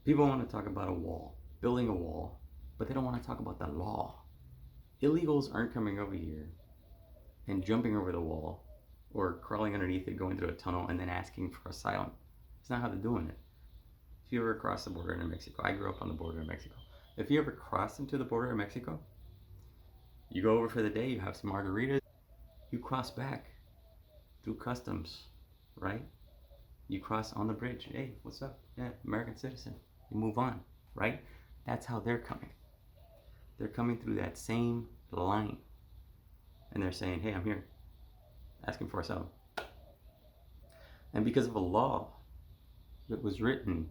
People want to talk about a wall, building a wall, but they don't want to talk about the law. Illegals aren't coming over here and jumping over the wall or crawling underneath it, going through a tunnel, and then asking for asylum. It's not how they're doing it. If you ever cross the border into Mexico, I grew up on the border of Mexico. If you ever cross into the border of Mexico, you go over for the day, you have some margaritas, you cross back through customs, right? You cross on the bridge. Hey, what's up? Yeah, American citizen. You move on, right? That's how they're coming. They're coming through that same line. And they're saying, hey, I'm here, asking for asylum. And because of a law that was written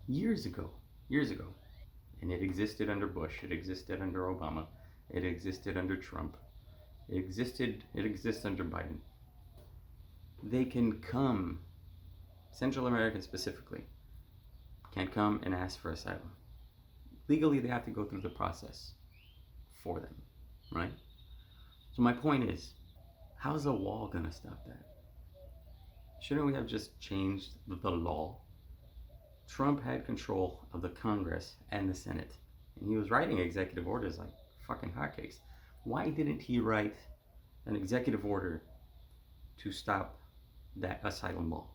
years ago, and it existed under Bush, it existed under Obama, it existed under Trump, it exists under Biden. They can come, Central Americans specifically, can come and ask for asylum. Legally, they have to go through the process for them, right? So my point is, how's a wall gonna stop that? Shouldn't we have just changed the law? Trump had control of the Congress and the Senate, and he was writing executive orders like fucking hotcakes. Why didn't he write an executive order to stop that asylum law?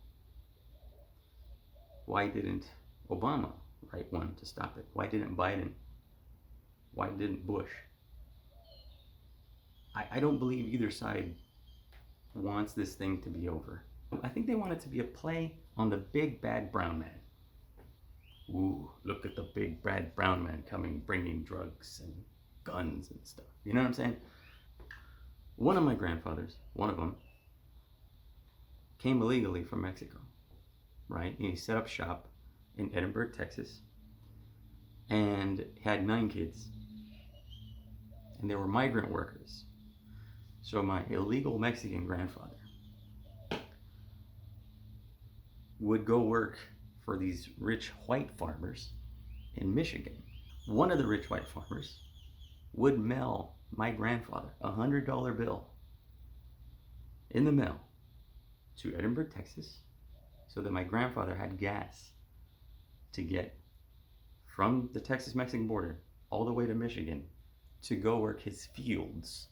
Why didn't Obama write one to stop it? Why didn't Biden? Why didn't Bush? I don't believe either side wants this thing to be over. I think they want it to be a play on the big bad brown man. Ooh, look at the big bad brown man coming, bringing drugs and guns and stuff. You know what I'm saying? One of my grandfathers, one of them, came illegally from Mexico, right? And he set up shop in Edinburgh, Texas, and had 9 kids. And they were migrant workers. So my illegal Mexican grandfather would go work for these rich white farmers in Michigan. One of the rich white farmers would mail my grandfather a $100 bill in the mail to Edinburgh, Texas, so that my grandfather had gas to get from the Texas-Mexican border all the way to Michigan to go work his fields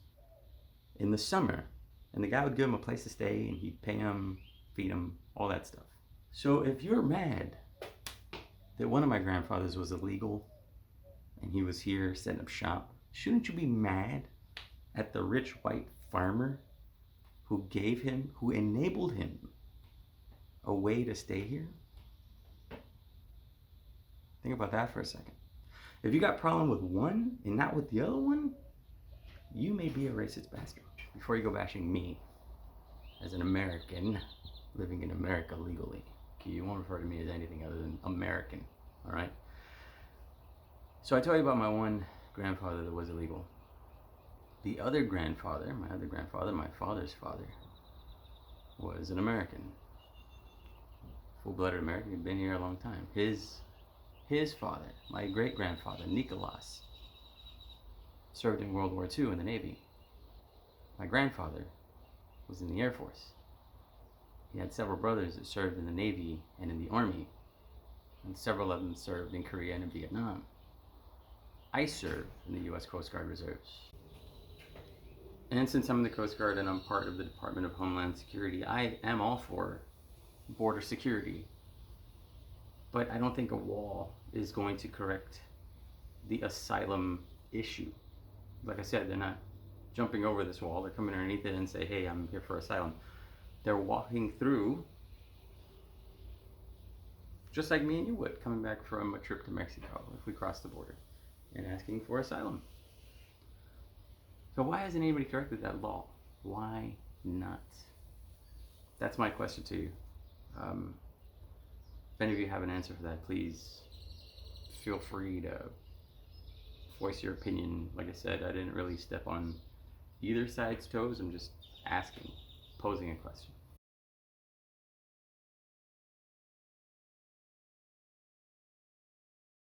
in the summer. And the guy would give him a place to stay, and he'd pay him, feed him, all that stuff. So if you're mad that one of my grandfathers was illegal and he was here setting up shop, shouldn't you be mad at the rich white farmer who gave him, who enabled him a way to stay here? Think about that for a second. If you got a problem with one and not with the other one, you may be a racist bastard. Before you go bashing me as an American living in America legally, okay, you won't refer to me as anything other than American, all right? So I told you about my one grandfather that was illegal. The other grandfather, my father's father, was an American. Full-blooded American, he'd been here a long time. His father, my great-grandfather, Nicholas, served in World War II in the Navy. My grandfather was in the Air Force. He had several brothers that served in the Navy and in the Army, and several of them served in Korea and in Vietnam. I served in the U.S. Coast Guard Reserves. And since I'm in the Coast Guard and I'm part of the Department of Homeland Security, I am all for border security. But I don't think a wall is going to correct the asylum issue. Like I said, they're not jumping over this wall. They're coming underneath it and say, hey, I'm here for asylum. They're walking through just like me and you would, coming back from a trip to Mexico if we crossed the border and asking for asylum. So why hasn't anybody corrected that law? Why not? That's my question to you. If any of you have an answer for that, please feel free to voice your opinion. Like I said, I didn't really step on either side's toes. I'm just asking, posing a question.